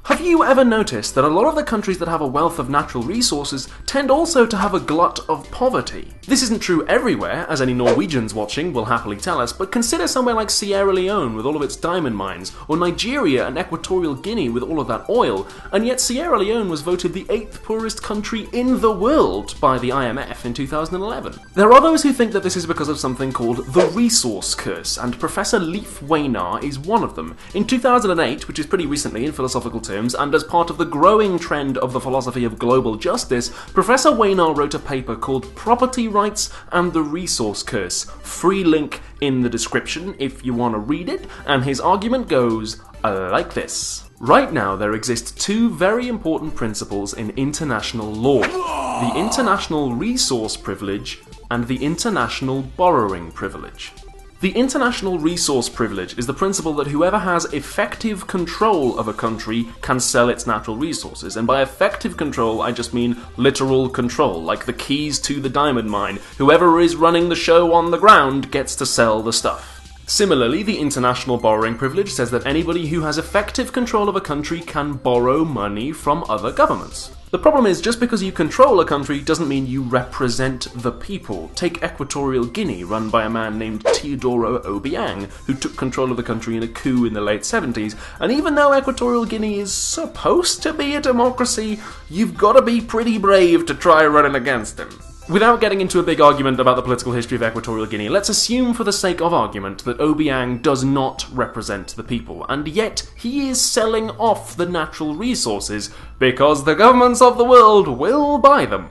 Have you ever noticed that a lot of the countries that have a wealth of natural resources tend also to have a glut of poverty? This isn't true everywhere, as any Norwegians watching will happily tell us, but consider somewhere like Sierra Leone with all of its diamond mines, or Nigeria and Equatorial Guinea with all of that oil, and yet Sierra Leone was voted the 8th poorest country in the world by the IMF in 2011. There are those who think that this is because of something called the resource curse, and Professor Leif Weinar is one of them. In 2008, which is pretty recently in philosophical terms, and as part of the growing trend of the philosophy of global justice, Professor Weinar wrote a paper called Property Rights and the Resource Curse. Free link in the description if you want to read it, and his argument goes like this. Right now there exist two very important principles in international law: the international resource privilege and the international borrowing privilege. The international resource privilege is the principle that whoever has effective control of a country can sell its natural resources, and by effective control I just mean literal control, like the keys to the diamond mine. Whoever is running the show on the ground gets to sell the stuff. Similarly, the international borrowing privilege says that anybody who has effective control of a country can borrow money from other governments. The problem is, just because you control a country doesn't mean you represent the people. Take Equatorial Guinea, run by a man named Teodoro Obiang, who took control of the country in a coup in the late 70s, and even though Equatorial Guinea is supposed to be a democracy, you've got to be pretty brave to try running against him. Without getting into a big argument about the political history of Equatorial Guinea, let's assume for the sake of argument that Obiang does not represent the people, and yet he is selling off the natural resources because the governments of the world will buy them.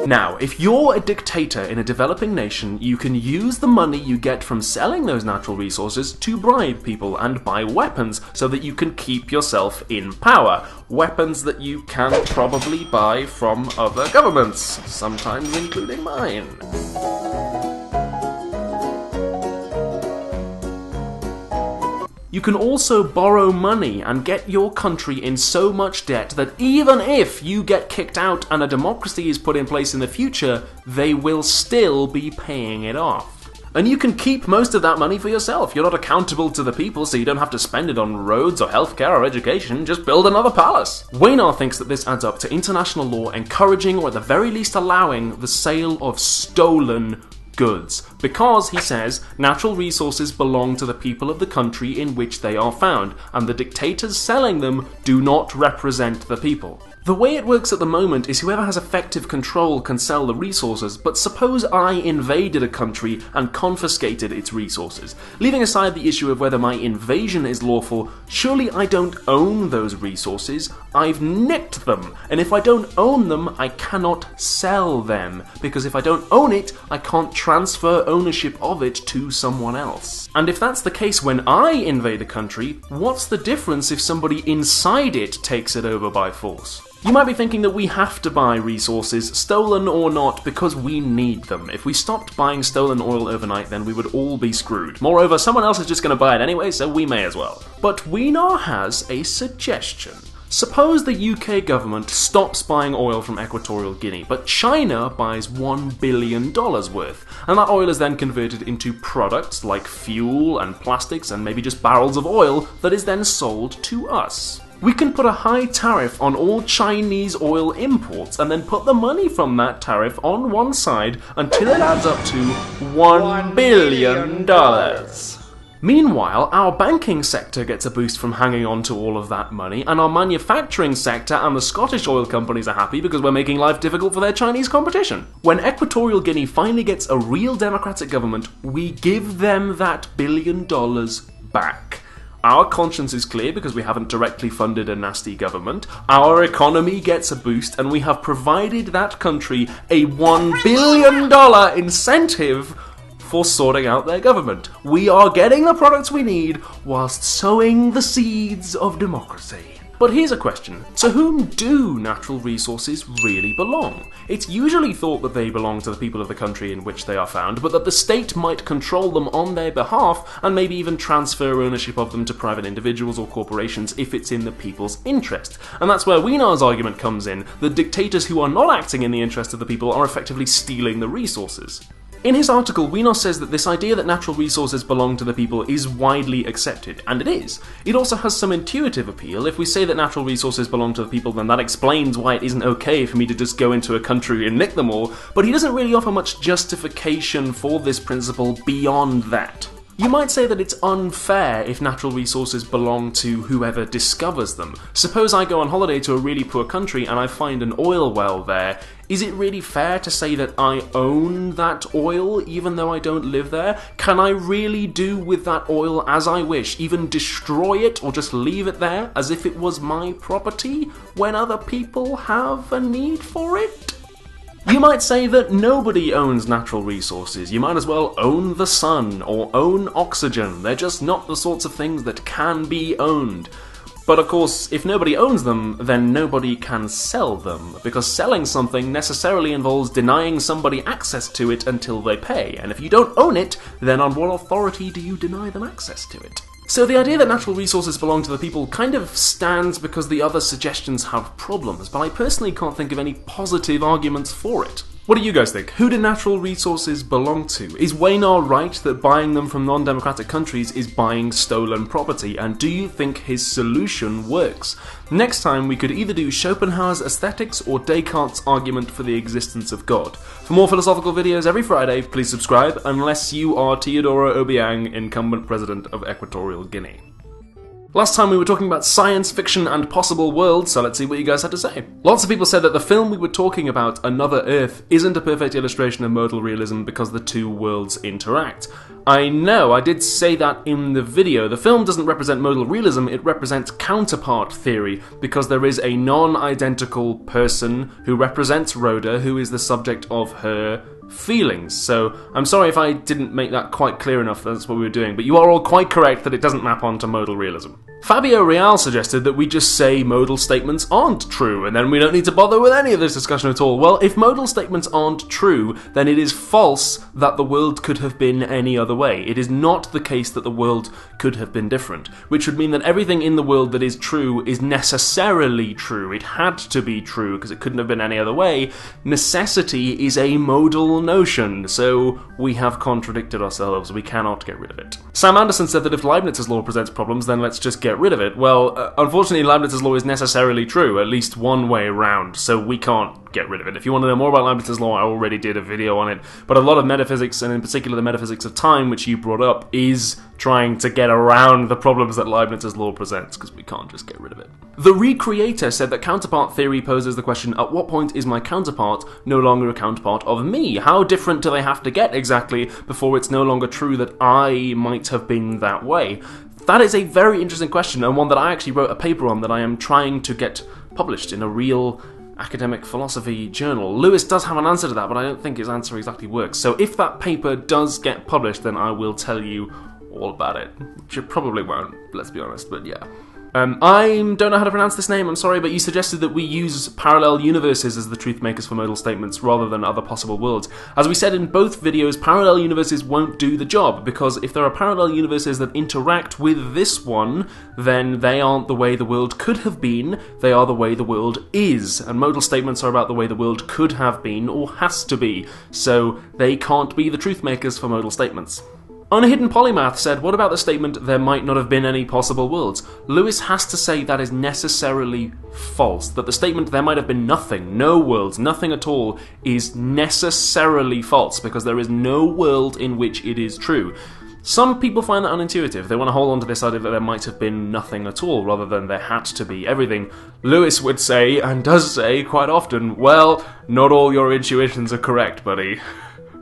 Now, if you're a dictator in a developing nation, you can use the money you get from selling those natural resources to bribe people and buy weapons so that you can keep yourself in power. Weapons that you can probably buy from other governments, sometimes including mine. You can also borrow money and get your country in so much debt that even if you get kicked out and a democracy is put in place in the future, they will still be paying it off. And you can keep most of that money for yourself. You're not accountable to the people, so you don't have to spend it on roads or healthcare or education. Just build another palace. Weinar thinks that this adds up to international law encouraging, or at the very least allowing, the sale of stolen goods, because, he says, natural resources belong to the people of the country in which they are found, and the dictators selling them do not represent the people. The way it works at the moment is whoever has effective control can sell the resources, but suppose I invaded a country and confiscated its resources. Leaving aside the issue of whether my invasion is lawful, surely I don't own those resources, I've nicked them, and if I don't own them, I cannot sell them, because if I don't own it, I can't transfer ownership of it to someone else. And if that's the case when I invade a country, what's the difference if somebody inside it takes it over by force? You might be thinking that we have to buy resources, stolen or not, because we need them. If we stopped buying stolen oil overnight, then we would all be screwed. Moreover, someone else is just going to buy it anyway, so we may as well. But Weinar has a suggestion. Suppose the UK government stops buying oil from Equatorial Guinea, but China buys $1 billion worth, and that oil is then converted into products like fuel and plastics and maybe just barrels of oil that is then sold to us. We can put a high tariff on all Chinese oil imports and then put the money from that tariff on one side until it adds up to $1 billion. Meanwhile, our banking sector gets a boost from hanging on to all of that money, and our manufacturing sector and the Scottish oil companies are happy because we're making life difficult for their Chinese competition. When Equatorial Guinea finally gets a real democratic government, we give them that $1 billion back. Our conscience is clear because we haven't directly funded a nasty government. Our economy gets a boost, and we have provided that country a $1 billion incentive for sorting out their government. We are getting the products we need whilst sowing the seeds of democracy. But here's a question. To whom do natural resources really belong? It's usually thought that they belong to the people of the country in which they are found, but that the state might control them on their behalf and maybe even transfer ownership of them to private individuals or corporations if it's in the people's interest. And that's where Wienar's argument comes in, that dictators who are not acting in the interest of the people are effectively stealing the resources. In his article, Wienar says that this idea that natural resources belong to the people is widely accepted, and it is. It also has some intuitive appeal. If we say that natural resources belong to the people, then that explains why it isn't okay for me to just go into a country and nick them all, but he doesn't really offer much justification for this principle beyond that. You might say that it's unfair if natural resources belong to whoever discovers them. Suppose I go on holiday to a really poor country and I find an oil well there. Is it really fair to say that I own that oil even though I don't live there? Can I really do with that oil as I wish, even destroy it or just leave it there as if it was my property when other people have a need for it? You might say that nobody owns natural resources. You might as well own the sun or own oxygen. They're just not the sorts of things that can be owned. But of course, if nobody owns them, then nobody can sell them, because selling something necessarily involves denying somebody access to it until they pay, and if you don't own it, then on what authority do you deny them access to it? So the idea that natural resources belong to the people kind of stands because the other suggestions have problems, but I personally can't think of any positive arguments for it. What do you guys think? Who do natural resources belong to? Is Wienar right that buying them from non-democratic countries is buying stolen property? And do you think his solution works? Next time we could either do Schopenhauer's aesthetics or Descartes' argument for the existence of God. For more philosophical videos every Friday, please subscribe, unless you are Teodoro Obiang, incumbent president of Equatorial Guinea. Last time we were talking about science fiction and possible worlds, so let's see what you guys had to say. Lots of people said that the film we were talking about, Another Earth, isn't a perfect illustration of modal realism because the two worlds interact. I know, I did say that in the video. The film doesn't represent modal realism, it represents counterpart theory, because there is a non-identical person who represents Rhoda, who is the subject of her feelings. So I'm sorry if I didn't make that quite clear enough. That's what we were doing, but you are all quite correct that it doesn't map onto modal realism. Fabio Real suggested that we just say modal statements aren't true, and then we don't need to bother with any of this discussion at all. Well, if modal statements aren't true, then it is false that the world could have been any other way. It is not the case that the world could have been different, which would mean that everything in the world that is true is necessarily true. It had to be true because it couldn't have been any other way. Necessity is a modal notion, so we have contradicted ourselves. We cannot get rid of it. Sam Anderson said that if Leibniz's law presents problems, then let's just get rid of it. Well, unfortunately, Leibniz's law is necessarily true, at least one way around, so we can't get rid of it. If you want to know more about Leibniz's law, I already did a video on it, but a lot of metaphysics, and in particular the metaphysics of time, which you brought up, is trying to get around the problems that Leibniz's law presents, because we can't just get rid of it. The Recreator said that counterpart theory poses the question, at what point is my counterpart no longer a counterpart of me? How different do they have to get exactly before it's no longer true that I might have been that way? That is a very interesting question, and one that I actually wrote a paper on that I am trying to get published in a real academic philosophy journal. Lewis does have an answer to that, but I don't think his answer exactly works. So if that paper does get published, then I will tell you all about it. Which it probably won't, let's be honest, but yeah. I don't know how to pronounce this name, I'm sorry, but you suggested that we use parallel universes as the truth makers for modal statements rather than other possible worlds. As we said in both videos, parallel universes won't do the job, because if there are parallel universes that interact with this one, then they aren't the way the world could have been, they are the way the world is. And modal statements are about the way the world could have been or has to be, so they can't be the truth makers for modal statements. Unhidden Polymath said, what about the statement, there might not have been any possible worlds? Lewis has to say that is necessarily false, that the statement, there might have been nothing, no worlds, nothing at all, is necessarily false, because there is no world in which it is true. Some people find that unintuitive. They want to hold on to this idea that there might have been nothing at all, rather than there had to be everything. Lewis would say, and does say quite often, well, not all your intuitions are correct, buddy.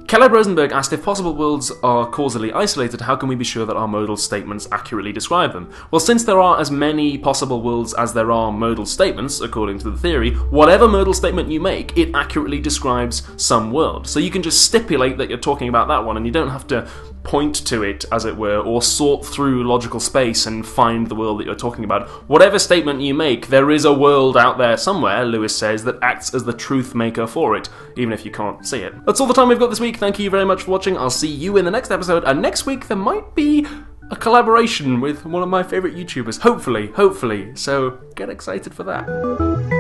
Caleb Rosenberg asked, if possible worlds are causally isolated, how can we be sure that our modal statements accurately describe them? Well, since there are as many possible worlds as there are modal statements, according to the theory, whatever modal statement you make, it accurately describes some world. So you can just stipulate that you're talking about that one, and you don't have to point to it, as it were, or sort through logical space and find the world that you're talking about. Whatever statement you make, there is a world out there somewhere, Lewis says, that acts as the truth maker for it, even if you can't see it. That's all the time we've got this week. Thank you very much for watching. I'll see you in the next episode, and next week there might be a collaboration with one of my favourite YouTubers. Hopefully. So get excited for that.